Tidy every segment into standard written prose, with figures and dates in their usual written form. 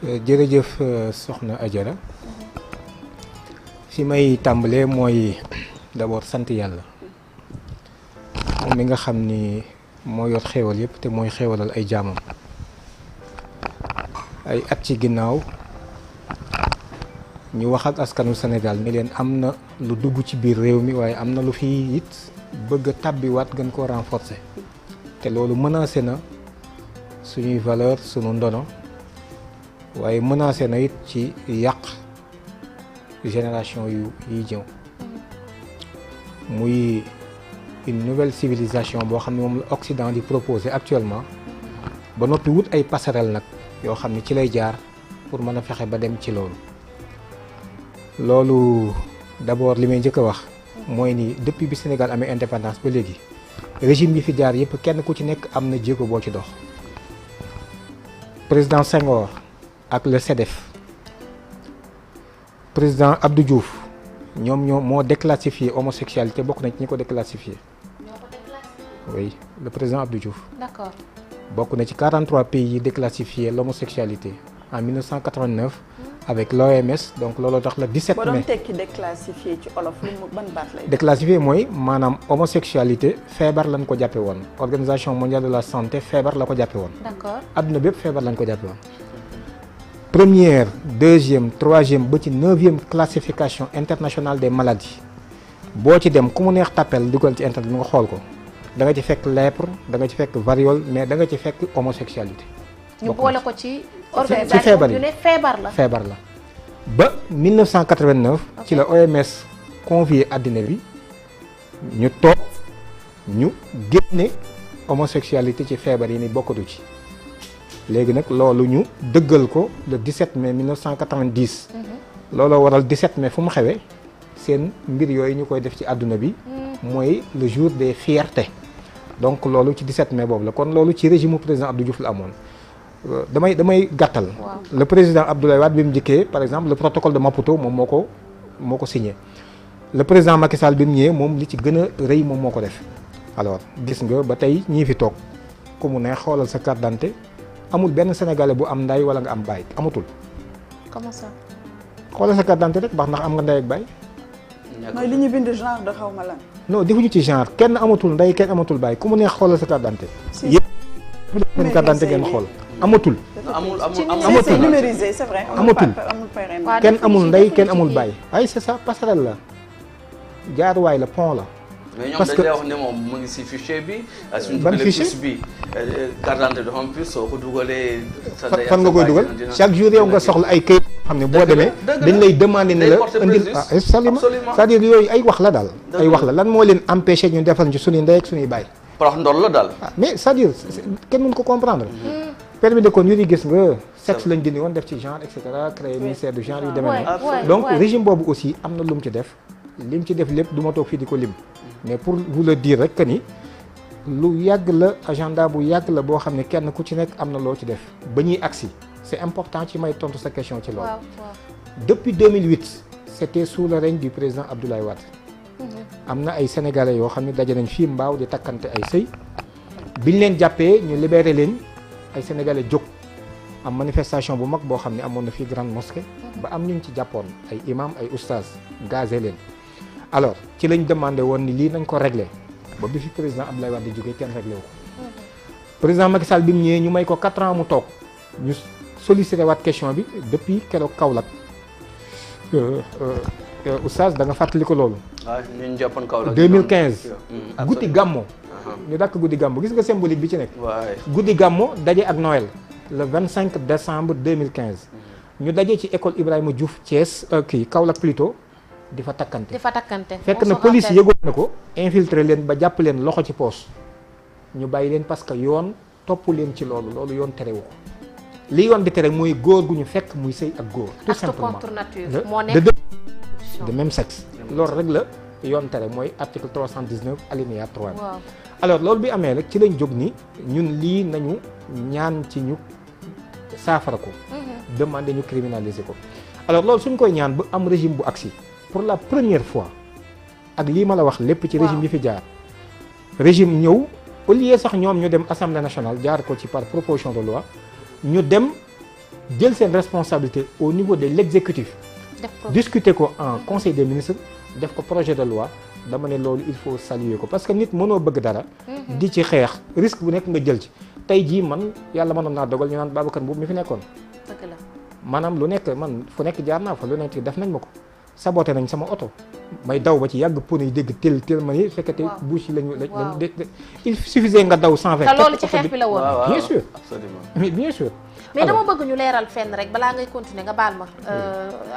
jërëjëf soxna Adjara fi may tàmbalee mooy d'abord sant yàlla moom mi nga xam ni moo yor xéewal yëpp te mooy xéewalal ay jaamam ay at ci ginnaaw ñu wax ak askanu Sénégal ni leen am na lu dugg ci biir réew mi waaye am na lu fi it bëgg a tàbbiwaat gën koo renforcer te loolu menacé na suñuy valeur sunu ndono waaye menacé na it ci yàq génération yu yiy ñëw muy une nouvelle civilisation boo xam ne moom la Occident di proposer actuellement ba noppi wut ay passerelle nag yoo xam ne ci lay jaar pour mën a fexe ba dem ci loolu d'abord li may njëkk a wax mooy ni depuis bi Sénégal amee indépendance ba léegi régime yi fi jaar yëpp kenn ku ci nekk am na jéego boo ci dox président Senghor ak le CEDEF président Abdou Diouf ñoom moo déclassifié homosexualité bokk na ci ñi ko déclassifié. Oui, le président Abdou Diouf. D'accord. bokk na ci 43 pays yi déclassifié l'homosexualité en 1989 avec l'OMS donc looloo tax la 17 mai. boo doon tekki déclassifié ci olof lu mu ban baat lay. déclassifié mooy maanaam homosexualité feebar lañ ko jàppe woon organisation mondiale de la santé feebar la ko jàppe woon. D'accord. adduna bépp feebar lañ ko jàppe woon. première deuxième troisième ba ci 9e classification internationale des maladies boo ci dem ku mu neex tàppel dugal ci internet nga xool ko da nga ci fekk lèpre da nga ci fekk variole mais da nga ci fekk homosexualité. ñu boole ko ci. ci organisation feebar yu yi ne feebar la. feebar la ba 1989. ci la OMS convié àddina bi ñu toog ñu génne homosexualité ci feebar yi ni bokkatu ci. léegi nag loolu ñu dëggal ko le 17 mai 1990. looloo waral 17 mai fu mu xewee seen mbir yooyu ñu koy def ci àdduna bi. mooy le jour des fiertés. donc loolu ci 17 mai boobu la kon loolu ci régime président Abdou Diouf la amoon. damay gàttal. le président Abdoulaye Wade bi mu njëkkee par exemple le protocole de Maputo moom moo ko signé. le président Macky Sall bi mu ñëwee moom li ci gën a rëy moom moo ko def. alors gis nga ba tey ñii fi toog ku mu ne xoolal sa carte d'identité amul benn sénégalais bu am nday wala nga am baay amatul. comment ça. xoolal sa carte d'identité rek baax ndax am nga nday ak baay. mooy li ñu bind genre de xaw ma lan. non defuñu ci genre kenn amatul nday kenn amatul baay ku mu neex xoolal sa carte d'identité. yëpp seen carte d'identité ngeen xool amatul. c'est numérisé c'est vrai. amatul kenn amul nday kenn amul baay. ay c'est ça passerelle la jaaruwaay la pont la. mais ñoom parce que dañ lay wax ne moom mu ngi ci fichier bi. ban fichier suñu bi carte d'identité dafa am puce soo ko dugalee. fan nga koy dugal chaque jour yow nga soxla ay kayit xam ne boo demee dañ lay demander ne la indil c'est-à-dire yooyu ay wax la daal. ay wax la lan moo leen empêcher ñu defal ci suñuy ndey ak suñuy baay. parax ndol la daal. mais c'est-à-dire kenn mënu ko comprendre. permis de conduire yi gis nga sexe lañ dindi woon def ci genre et cetera créer ministère du genre yu demee noonu. donc régime boobu aussi am na lu mu ci def. li mu ci def lépp du ma toog fii di ko lim. mais pour vous le dire rek que ni lu yàgg la agenda bu yàgg la boo xam ne kenn ku ci nekk am na loo ci def ba ñuy agsi c'est important ci may tontu sa question ci loolu. depuis 2008 c'était sous le règne du président Abdoulaye Wade. am na ay sénégalais yoo xam ne daje nañ fii mbaaw di takkante ay sëy biñ leen jàppee ñu libéré leen ay sénégalais jóg am manifestation bu mag boo xam ne amoon na fii grande mosquée. ba am ñu ci jàppoon ay imam ay oustaz gazé leen. alors ci lañ demandé woon ni lii nañ ko réglé ba bi fi président Abdoulaye Wade di jógee kenn réglé wu ko. président Macky Sall bi mu ñëwee ñu may ko 4 ans mu toog ñu sollicité waat question bi depuis keroog Kaolack oustaz da nga fàttali ko loolu. waaw ñu jàppoon Kaolack 2015. guddi gàmmo. ñu dàkk guddi gàmmo gis nga symbolique bi ci nekk. guddi gàmmo daje ak Noël le 25 décembre 2015. ñu daje ci école Ibrahima Diouf Thiès kii Kaolack plutôt. di fa takkante fekk na police yëgoon na ko infiltré leen ba jàpp leen loxo ci poos ñu bàyyi leen parce que yoon topp leen ci loolu yoon terewu ko li yoon di tere mooy góor gu ñu fekk muy sëy ak góor tout simplement de même sexe loolu rek la yoon tere mooy article 319 alinéa 3 bi alors loolu bi amee rek ci lañ jóg ni ñun lii nañu ñaan ci ñu saafara ko demander ñu criminaliser ko alors loolu suñ koy ñaan ba am régime bu agsi pour la première fois ak lii ma la wax lépp ci régime yi fi jaar régime ñëw au lieu sax ñoom ñu dem assemblée nationale jaar ko ci par proposition de loi ñu dem jël seen responsabilité au niveau de l'exécutif discuter ko en conseil des ministres def ko projet de loi dama ne loolu il faut saluer ko parce que nit mënoo bëgg dara di ci xeex risque bu nekk nga jël ci tey jii man yàlla mënoon naa dogal ñu naan Babacar Mboup mi fi nekkoon dëgg la maanaam lu nekk man fu nekk jaar naa fa lu nekk def nañ ma ko saboté nañ sama oto may daw ba ci yàgg pneu yi dégg tel ma ni fekkete bouche yi lañu il suffisait nga daw 120 te loolu ci xeex bi la woon bien sûr absolument mais bien sûr mais dama bëgg ñu leeral fenn rek balaa ngay continuer nga baal ma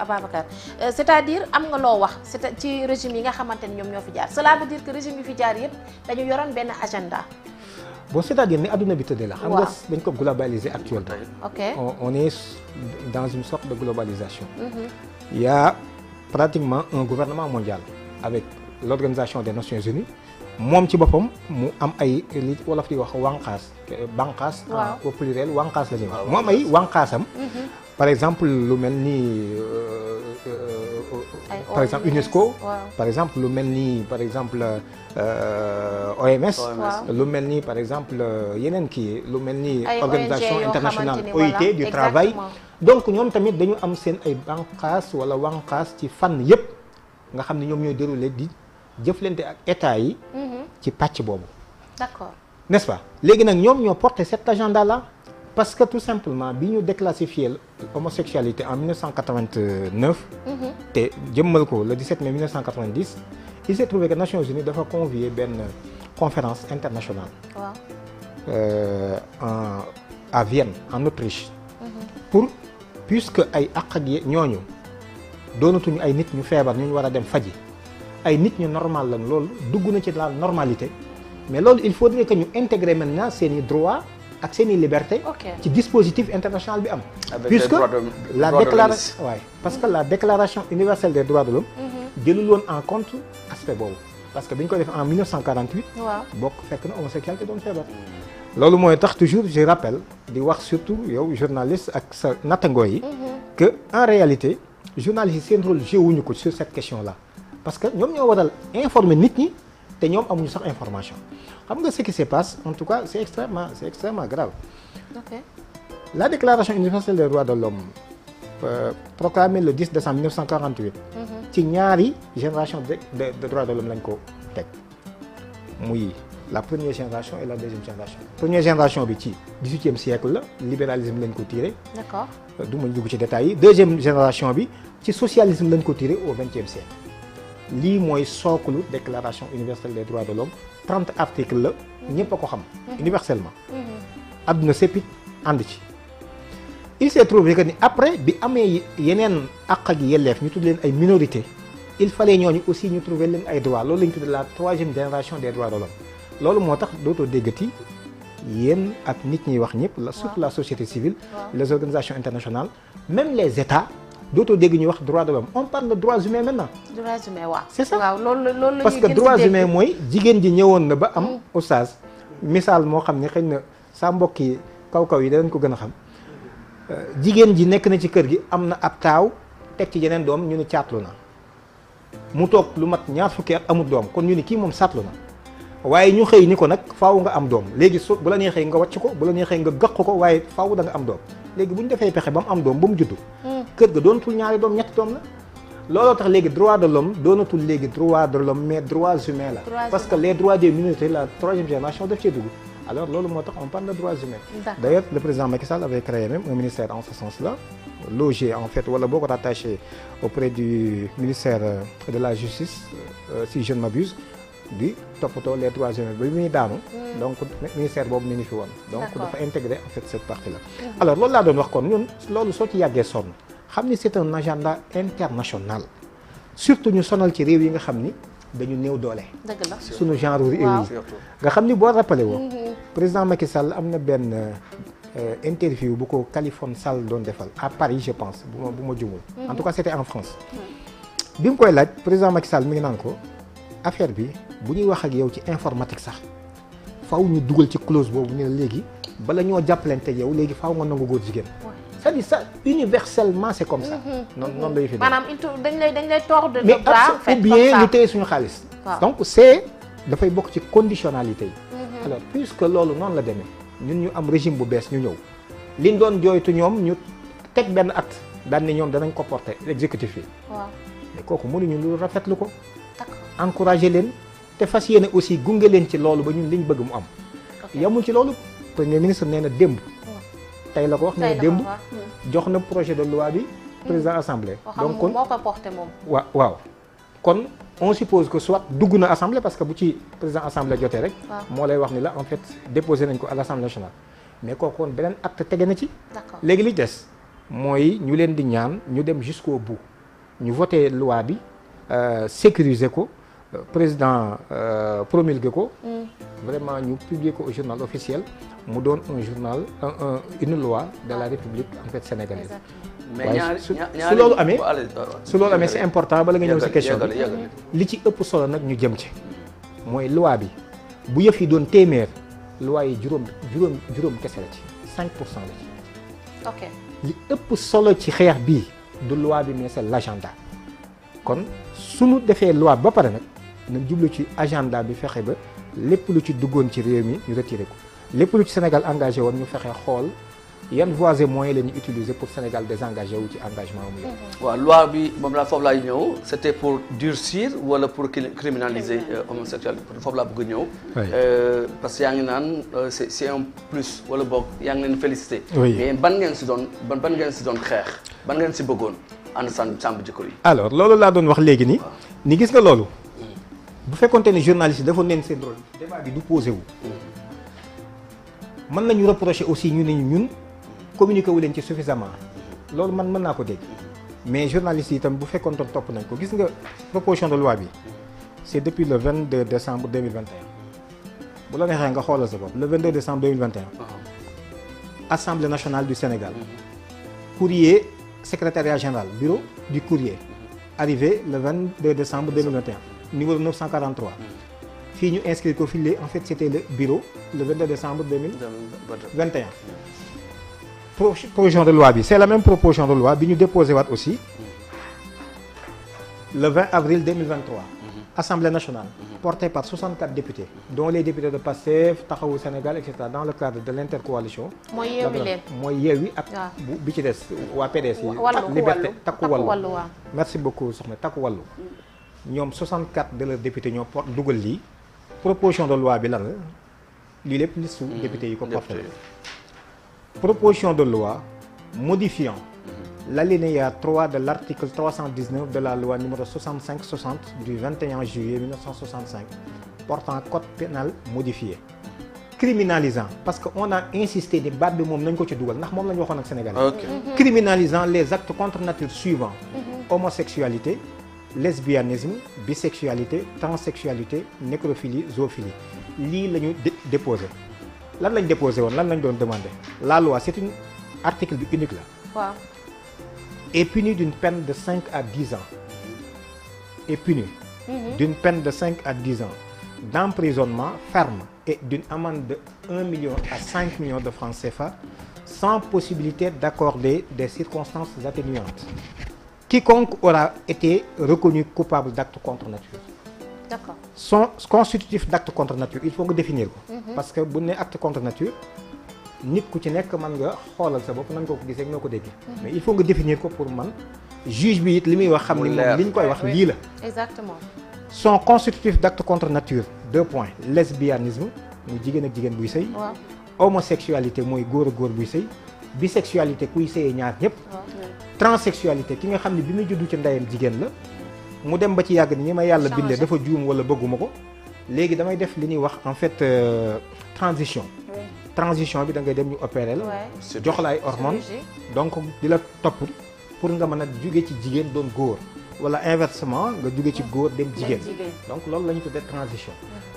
Ababacar c'est-à-dire am nga loo wax c'est ci régime yi nga xamante ni ñoom ñoo fi jaar cela veut dire que régime yi fi jaar yëpp dañu yoroon benn agenda bon c'est-à-dire ni adduna bi tëddee la xam nga dañ ko globaliser actuellement ok on est dans une sorte de globalisation il y a pratiquement un gouvernement mondial avec l'Organisation des Nations Unies moom ci boppam mu am ay li wolof di wax banqaas au pluriel wanqaas la ñuy wax mu am ay wanqaasam par exemple lu mel ni par exemple UNESCO par exemple lu mel ni par exemple OMS lu mel ni par exemple yeneen kii lu mel ni Organisation internationale OIT du travail donc ñoom tamit dañu am seen ay banqaas wala wanqaas ci fànn yépp nga xam ne ñoom ñooy déroulé di jëflante ak état yi ci pàcc boobu d'accord n'est-ce pas léegi nag ñoom ñoo porté cet agenda là parce que tout simplement bi ñu déclassifié l'homosexualité en 1989 te jëmmal ko le 17 mai 1990 il s'est trouvé que Nations Unies dafa convier benn conférence internationale à Vienne en Autriche pour puisque ay àq ak ñooñu doonatuñu ay nit ñu feebar ñu war a dem faji ay nit ñu normal lañ loolu dugg na ci la normalité mais loolu il faudrait que ñu intégrer maintenant seeni droits ak seeni liberté ci dispositif international bi am puisque la déclaration parce que la déclaration universelle des droits de l'homme jëlul woon en compte aspect boobu parce que bi ñu ko def en 1948 bokk fekk na homosexualité doon feebar loolu mooy tax toujours je rappelle di wax surtout yow journaliste ak sa nattangoo yi que en réalité journalistes yi seen rôle joué wuñu ko sur cette question là parce que ñoom ñoo waral informer nit ñi te ñoom amuñu sax information xam nga ce qui se passe en tout cas c'est extrêmement grave la déclaration universelle des droits de l'homme proclamée le 10 décembre 1948 ci ñaari génération de droits de l'homme lañ ko teg muy la première génération et la deuxième génération première génération bi ci 18e siècle la libéralisme lañ ko tiré d'accord du ma dugg ci détails yi deuxième génération bi ci socialisme lañ ko tiré au 20e siècle lii mooy sooklu déclaration universelle des droits de l'homme 30 articles la ñëpp a ko xam universellement adduna séppit ànd ci il s'est trouvé que ni après bi amee yeneen àq ak yelleef ñu tudd leen ay minorités il fallait ñooñu aussi ñu trouver leen ay droits loolu la ñu tudd la troisième génération des droits de l'homme loolu moo tax dootoo déggati yéen ak nit ñiy wax ñëpp la surtout la société civile les organisations internationales même les États dootoo dégg ñu wax droits de l'homme on parle de droits humains maintenant. droits humains waaw. c'est ça waaw loolu la parce que droits humains mooy jigéen ji ñëwoon na ba am oustaz misaal moo xam ne xëy na sa mbokk yi kaw yi danañ ko gën a xam jigéen ji nekk na ci kër gi am na ab taaw teg ci yeneen doom ñu ne caatlu na mu toog lu mat ñaar fukki at amul doom kon ñu ne kii moom saatlu na waaye ñu xëy ni ko nag faaw nga am doom léegi su bu la neexee nga wàcc ko bu la neexee nga gëq ko waaye faaw da nga am doom léegi bu ñu defee pexe ba mu am doom ba mu juddu kër ga doonatul ñaari doom ñetti doom la looloo tax léegi droit de l'homme doonatul léegi droit de l'homme mais droits humains la parce que les droits des minorités la troisième génération daf cee dugg alors loolu moo tax on parle de droits humains d'ailleurs le président Macky Sall avait créé même un ministère en ce sens-là logé en fait wala boo ko rattaché auprès du ministère de la justice si je ne m'abuse di toppatoo les droits humains ba muy daanu donc ministère boobu ni fi woon donc dafa intégrer en fait cette partie là alors loolu laa doon wax kon ñun loolu soo ci yàggee sonn xam ni c'est un agenda international surtout ñu sonal ci réew yi nga xam ni dañu néew doole dëgg la suñu genre réew yi nga xam ni boo rappelé woo président Macky Sall am na benn interview bu ko Khaliphone Sall doon defal à Paris je pense bu ma jumul en tout cas c'était en France bi mu koy laaj président Macky Sall mi ngi naan ko affaire bi bu ñuy wax ak yow ci informatique sax faaw ñu dugal ci clause boobu ñu ne léegi bala ñoo jàppalante yow léegi faaw nga nangu góor jigéen c'est-à-dire ça universellement c'est comme ça noonu lay fi maanaam dañ lay tordre de mais ou bien ñu téye suñu xaalis donc c'est dafay bokk ci conditionnalité yi alors puisque loolu noonu la demee ñun ñu am régime bu bees ñu ñëw liñ doon jooytu ñoom ñu teg benn acte daan ni ñoom danañ ko porter exécutif yi. waaw mais kooku mënuñu lu rafetlu ko. d'accord encourager leen te fas yéene aussi gunge leen ci loolu ba ñun liñ bëgg mu am. yamul ci loolu premier ministre nee na démb. tey la ko wax nee na démb jox na projet de loi bi président assemblée. donc kon moo ko porté moom. waaw kon on suppose que soit dugg na assemblée parce que bu ci président assemblée jotee rek. moo lay wax ni la en fait déposé nañ ko à l'assemblée nationale. mais kooku kon beneen acte tege na ci. d'accord léegi li des mooy ñu leen di ñaan ñu dem jusqu'au bout ñu voté loi bi sécuriser ko président promulgué ko. vraiment ñu publier ko au journal officiel mu doon un journal une loi de la République en fait sénégalaise. mais su loolu amee c'est important bala nga ñëw ci question bi li ci ëpp solo nag ñu jëm ci mooy loi bi bu yëf yi doon téeméer loi yi juróom kese la ci 5% la ci. ok li ëpp solo ci xeex bii du loi bi mais c'est l'agenda kon suñu defee loi ba pare nag nañ jublu ci agenda bi fexe ba lépp lu ci duggoon ci réew mi ñu retiré ko lépp lu ci Sénégal engagé woon ñu fexe xool yan voies et moyens la ñu utiliser pour Sénégal désengagé wu ci engagement mu waaw loi bi moom laa foofu laay ñëw c'était pour durcir wala pour criminaliser homosexualité foofu laa bëgg ñëw. parce que yaa ngi naan c'est un plus wala boog yaa ngi leen félicité. mais ban ngeen si doon xeex ban ngeen si bëggoon ànd sàmm jikko yi. alors loolu laa doon wax léegi ni gis nga loolu. bu fekkonte ne journaliste yi dafa neen seen rôle débat bi du posé wu. mën nañu reprocher aussi ñu ne ñun communiqué wu leen ci suffisamment loolu man mën naa ko dégg mais journalistes yi itam bu fekkoon topp nañ ko gis nga proposition de loi bi c'est depuis le 22 décembre 2021 bu la neexee nga xoolal sa bopp le 22 décembre 2021 Assemblée nationale du Sénégal courrier secrétariat général bureau du courrier arrivé le 22 décembre 2021 numéro 943 fii ñu inscrit ko fii en fait c'était le bureau le 22 décembre 2021 proposition de loi bi c'est la même proposition de loi bi ñu déposé waat aussi le 20 avril 2023 Assemblée nationale portée par 64 députés dont les députés de PASTEF Taxawu Sénégal etc. dans le cadre de l'intercoalition mooy Yewwi ak bi ci des waa PDS yi liberté Takku Wallu merci beaucoup soxna Takku Wallu ñoom 64 de leurs députés ñoo dugal lii proposition de loi bi lan la lii lépp listu députés yi ko porté proposition de loi modifiant l'alinéa 3 de l'article 319 de la loi numéro 65-60 du 21 juillet 1965 portant code pénal modifié criminalisant parce que on a insisté ni baat bi moom nañ ko ci dugal ndax moom la ñu waxoon ak Sénégal criminalisant les actes contre nature suivants homosexualité lesbianisme bisexualité transsexualité nécrophilie zoophilie lii la ñu déposé lan lañ déposé woon lan lañ doon demandé la loi c'est une article bi unique la waaw est puni d'une peine de 5 à 10 ans est puni d'une peine de 5 à 10 ans d'emprisonnement ferme et d'une amende de 1 million à 5 millions de francs CFA sans possibilité d'accorder des circonstances atténuantes quiconque aura été reconnu coupable d'acte contre nature. D'accord. Son constitutif d'acte contre nature il faut nga définir ko. parce que bu ne acte contre nature nit ku ci nekk mën nga xoolal sa bopp nan nga ko gisee noo ko déggee. mais il faut nga définir ko pour man juge bi it li muy wax xam ni moom li ñu koy wax lii la. exactement. son constitutif d'acte contre nature 2 points lesbianisme muy jigéen ak jigéen buy sëy. waaw homosexualité mooy góor ak góor buy sëy. bisexualité kuy sëyee ñaar ñëpp. transsexualité ki nga xam ne bi muy juddu ci ndeyam jigéen la mu dem ba ci yàgg ni ñi ma yàlla bindee dafa juum wala bëgguma ko léegi damay def li ñuy wax en fait transition transition bi da ngay dem ñu opérer la jox la ay hormones donc di la topp pour nga mën a jóge ci jigéen doon góor wala inversement nga jóge ci góor dem jigéen donc loolu la ñu tuddee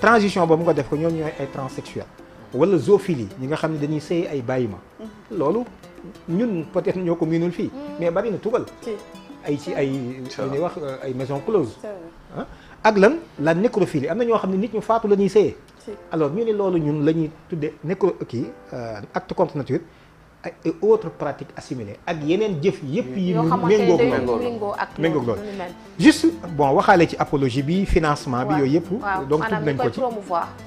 transition boobu nga def ko ñoom ñooy ay transsexuels wala zoophilie ñi nga xam ne dañuy sëy ay bàyyi ma loolu ñun peut-être ñoo ko miinul fii mais bari na tugal ay ci ay li ñuy wax ay maison close ak lan la nécrophilie am na ñoo xam ne nit ñu faatu la ñuy sëyee alors ñu ne loolu ñun la ñuy tuddee acte contre nature et autres pratiques assimilées ak yeneen jëf yëpp yi méngoog loolu juste bon waxaale ci apologie bi financement bi yooyu yëpp donc tudd nañ ko ci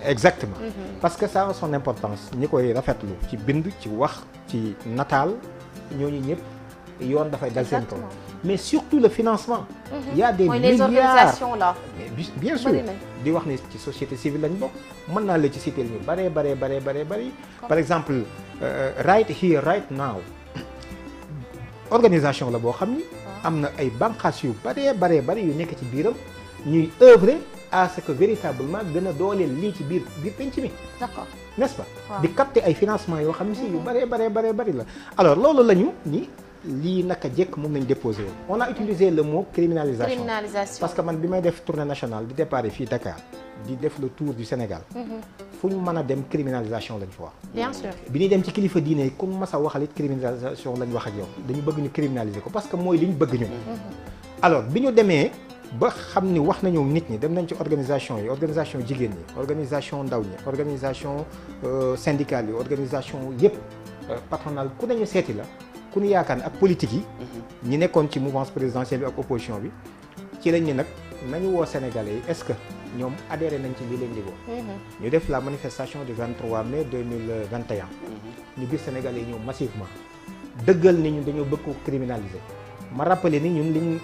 exactement parce que ça a son importance ñi koy rafetlu ci bind ci wax ci nataal ñooñu ñëpp yoon dafay dal seen kaw mais surtout le financement il y a des mooy les milliards organisations là. mais bien sûr di wax ni ci société civile lañ bokk mën naa la ci citer ñu bare par exemple Right Here Right Now organisation la boo xam ni am na ay bànqaas yu bare yu nekk ci biiram ñuy œuvrer à ce que véritablement gën a dooleel lii ci biir penc mi. D'accord. N'est-ce pas di capter ay financement yoo xam ne si yu bare la alors loolu la ñu ni lii naka jekk moom lañ déposé woon on a utilisé le mot criminalisation parce que man bi may def tournée nationale di départ fii Dakar di def le tour du Sénégal fu ñu mën a dem criminalisation lañ fa wax bien sûr bi ñuy dem ci kilifa diine yi ku mas a waxalit criminalisation lañ wax ak yow dañu bëgg ñu criminaliser ko parce que mooy li ñu bëgg ñun alors bi ñu demee ba xam ni wax nañu nit ñi dem nañ ci organisation yi organisation jigéen ñi organisation ndaw ñi organisation syndicale yi organisation yëpp patronale ku nañu seeti la ku ñu yaakaar ne ak politique yi ñi nekkoon ci mouvance présidentielle bi ak opposition bi ci lañ ni nag nañu woo Sénégalais yi est-ce que ñoom adhéré nañ ci lii leen digoo ñu def la manifestation du 23 mai 2021 ñu gis Sénégalais yi ñëw massivement dëggal ni ñun dañoo bëgg ko criminaliser ma rappelé ni ñun liñ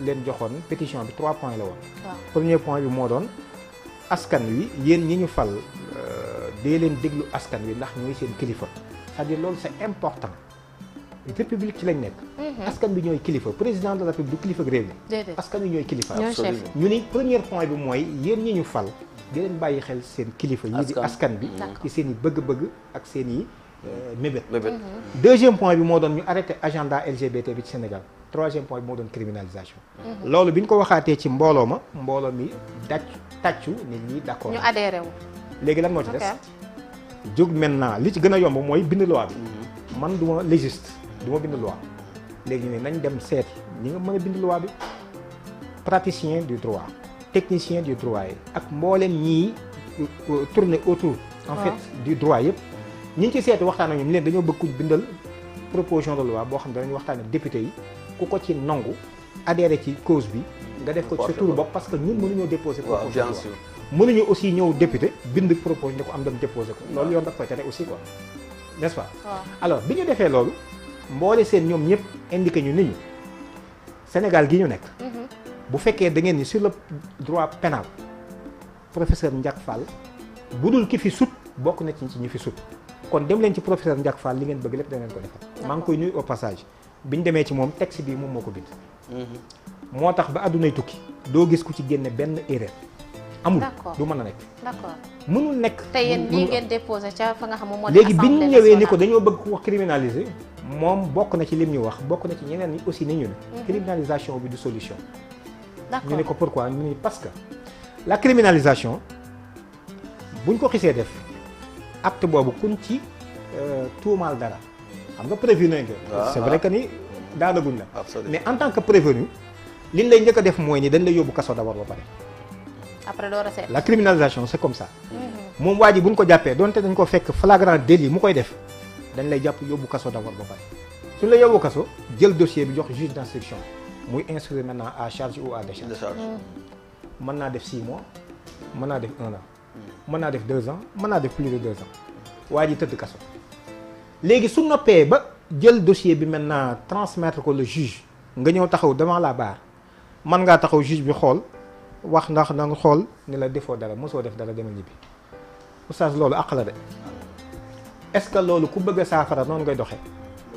leen joxoon pétition bi 3 points la woon premier point bi moo doon askan wi yéen ñi ñu fal dee leen déglu askan wi ndax ñooy seen kilifa c'est-à-dire loolu c'est important république ci lañ nekk askan bi ñooy kilifa président de la république du kilifa réew mi askan wi ñooy kilifa ñu ni premier point bi mooy yéen ñi ñu fal di leen bàyyi xel seen kilifa yi di askan bi ci seen i bëgg-bëgg ak seen i mébét deuxième point bi moo doon ñu arrêté agenda LGBT bi ci Sénégal troisième point bi moo doon criminalisation loolu bi ñu ko waxaatee ci mbooloo mi tàccu nit ñi d'accord ñu adhéré wu léegi lan moo ci des jóg maintenant li ci gën a yomb mooy bind loi bi man du ma légiste du ma bind loi léegi ne nañ dem seeti ñi nga mën a bind loi bi praticien du droit technicien du droit yi ak mboolem ñii tourner autour en fait du droit yëpp ñi ngi ci seeti waxtaan ak ñoom leen dañoo bëgg kuñ bindal proposition de loi boo xam ne danañ waxtaan ak député yi ku ko ci nangu adhéré ci cause bi nga def ko ci sa turu bopp parce que ñun mënuñoo déposer proposition de loi mënuñu aussi ñëw député bind proposition ne ko am dem déposer ko loolu yoon daf koy tere aussi quoi n'est-ce pas alors bi ñu defee loolu mboole seen ñoom ñëpp indiqué ñu nit ñi Sénégal gi ñu nekk bu fekkee da ngeen ni sur le droit pénal professeur Ndiak Fall bu dul ki fi sut bokk na ci ñu fi sut kon dem leen ci professeur Ndiak Fall li ngeen bëgg lépp da ngeen ko defal maa ngi koy nuyu au passage bi ñu demee ci moom texte bi moom moo ko bind moo tax ba àddunay tukki doo gis ku ci génne benn erreur amul du mën a nekk d'accord mënul nekk te yéen lii ngeen déposé ca fa nga xam moom moo léegi bi ñu ñëwee ni ko dañoo bëgg ko criminaliser moom bokk na ci lim ñu wax bokk na ci ñeneen ñi aussi ni ñu ne criminalisation bi du solution ñu ne ko pourquoi ñu ne parce que la criminalisation buñ ko xisee def acte boobu kuñ ci tuumaal dara xam nga prévenu nga c'est vrai que ni daanaguñ la mais en tant que prévenu liñ lay njëkk a def mooy ni dañ lay yóbbu kaso d'abord ba pare après doo recette la criminalisation c'est comme ça moom waa ji buñ ko jàppee donte dañ ko fekk flagrant délit mu koy def dañ lay jàpp yóbbu kaso d'abord ba pare suñ la yóbbu kaso jël dossier bi jox juge d'instruction muy instruire maintenant à charge ou à décharge mën naa def 6 mois mën naa def 1 an mën naa def 2 ans mën naa def plus de 2 ans waa ji tëdd kaso léegi su noppee ba jël dossier bi maintenant transmettre ko le juge nga ñëw taxaw devant la barre mën ngaa taxaw juge bi xool wax ndax na nga xool ni la defoo dara mosoo def dara demal ñibbi oustaz loolu àq la de est-ce que loolu ku bëgg a saafara noonu ngay doxee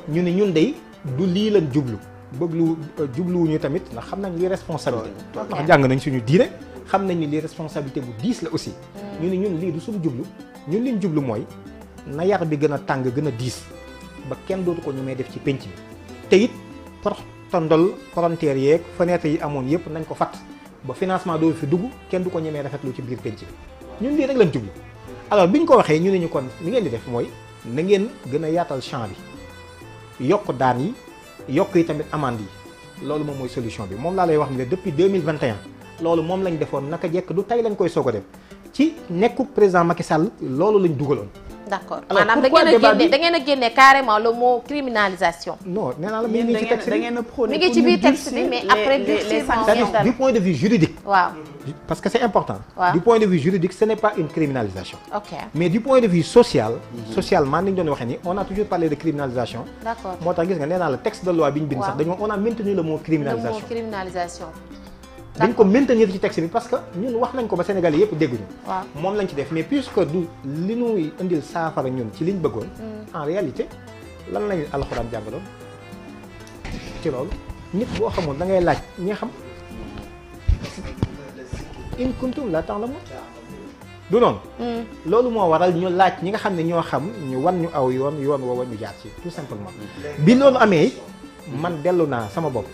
ñu ne ñun dey du lii lañ jublu bëgg jubluwuñu tamit ndax xam nañ li responsabilité ndax jàng nañ suñu diine xam nañ ni li responsabilité bu diis la aussi ñu ne ñun lii du suñu jublu ñun liñ jublu mooy na yar bi gën a tàng gën a diis ba kenn dootu ko ñu may def ci penc bi te it tondol frontières yeeg fenêtre yi amoon yëpp nañ ko fat ba financement doo fi dugg kenn du ko ñemee rafetlu ci biir penc bi ñun lii rek lañ jublu alors bi ñu ko waxee ñu ne ñu kon li ngeen di def mooy na ngeen gën a yaatal champ bi yokk daan yi yokk yi tamit amende yi loolu moom mooy solution bi moom laa lay wax ni depuis 2021 loolu moom lañ defoon naka jekk du tey lañ koy soog a def ci nekku président Macky Sall loolu lañ dugaloon d'accord Alors, maanaam da pourquoi ngeen a débat génne bi- da ngeen a génne carrément le mot criminalisation. non nee naa la mi yéen ngi da ci texte ngeen da bi ngeen a prôné Mi ngi ci biir texte bi, mais après durcir moom c'est-à-dire du point de vue juridique waaw parce que c'est important waaw. du point de vue juridique ce n'est pas une criminalisation ok mais du point de vue social socialement ni ñu doon waxee ni on a toujours parlé de criminalisation d'accord moo tax gis nga nee naa la texte de loi bi ñu bind sax dañoo on a maintenu le mot le mot criminalisation criminalisation. dañ ko maintenir ci texte bi parce que ñun wax nañ ko ba Sénégalais yëpp dégguñu waaw moom lañ ci def mais puisque du li ñuy indil saafara ñun ci liñ bëggoon en réalité lan lañ alxuraan jàngaloon ci loolu nit boo xamul da ngay laaj ñi nga xam in kuntum la ta'lamun du noonu loolu moo waral ñu laaj ñi nga xam ne ñoo xam ñu wan ñu aw yoon woowa ñu jaar ci tout simplement bi loolu amee it man dellu naa sama bopp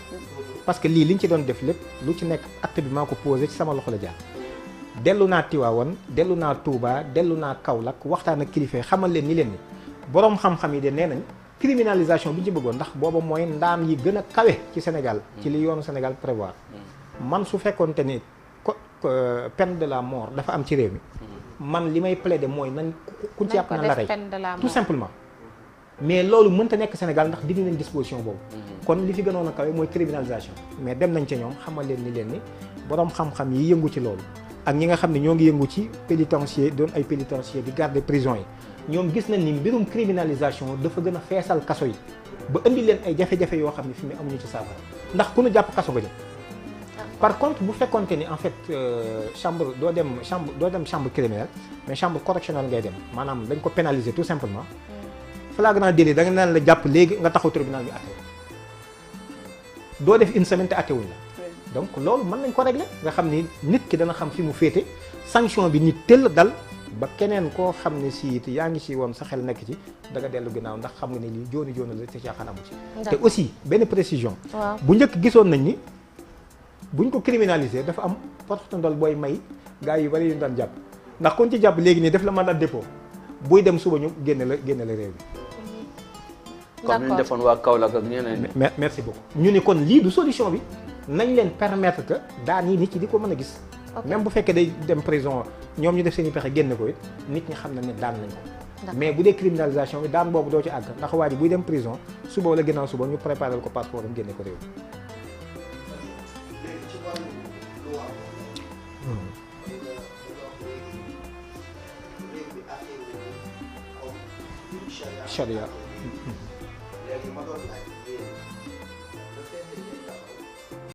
parce que lii liñ ci doon def lépp lu ci nekk acte bi maa ko posé ci sama loxo la jaar dellu naa Tiwaawan dellu naa Touba dellu naa Kaolack waxtaan ak kilifa xamal leen ni leen ni boroom xam-xam yi de nee nañ criminalisation bi ñu ci bëggoon ndax booba mooy ndaan yi gën a kawe ci Sénégal ci li yoonu Sénégal prévoir man su fekkoonte ni peine de la mort dafa am ci réew mi man li may plaider mooy nañ ku ci yàpp na la rey tout simplement mais loolu mënta nekk Sénégal ndax dindi nañ disposition boobu kon li fi gënoon a kawe mooy criminalisation mais dem nañ ca ñoom xamal leen ni leen ni boroom xam-xam yi yëngu ci loolu ak ñi nga xam ne ñoo ngi yëngu ci pénitencier doon ay pénitencier di garder prison yi ñoom gis nañ ni mbirum criminalisation dafa gën a feesal kaso yi ba indi leen ay jafe-jafe yoo xam ne fi mu amuñu ci saafara ndax ku nu jàpp kaso ba jëm par contre bu fekkonte ni en fait chambre doo dem chambre criminelle mais chambre correctionnelle ngay dem maanaam dañ ko pénaliser tout simplement flagrant délit da nga naan la jàpp léegi nga taxaw tribunal bi atte doo def une semaine te attewuñ la donc loolu mën nañ ko régler nga xam ni nit ki dana xam fi mu féete sanction bi nit tëll dal ba keneen koo xam ne si it yaa ngi si woon sa xel nekk ci da nga dellu ginnaaw ndax xam nga ne lii jooni la te caaxaan amu ci te aussi benn précision bu njëkk gisoon nañ ni buñ ko criminaliser dafa am porte-ndol booy may gars yu bari yu daan jàpp ndax kon ci jàpp léegi nii def la mandat de dépôt buy dem suba ñu génne la réew bi comme ni ñu defoon waa Kaolack ak ñeneen merci beaucoup ñu ni kon lii du solution bi nañ leen permettre que daan yi nit ñi di ko mën a gis même bu fekkee day dem prison ñoom ñu def seen i pexe génn ko it nit ñi xam na ne daan nañ ko mais bu dee criminalisation bi daan boobu doo ci àgg ndax waa ji buy dem prison suba wala ginnaaw suba ñu préparé ko passeport am génne ko réew charia léegi ma doon laaj yéen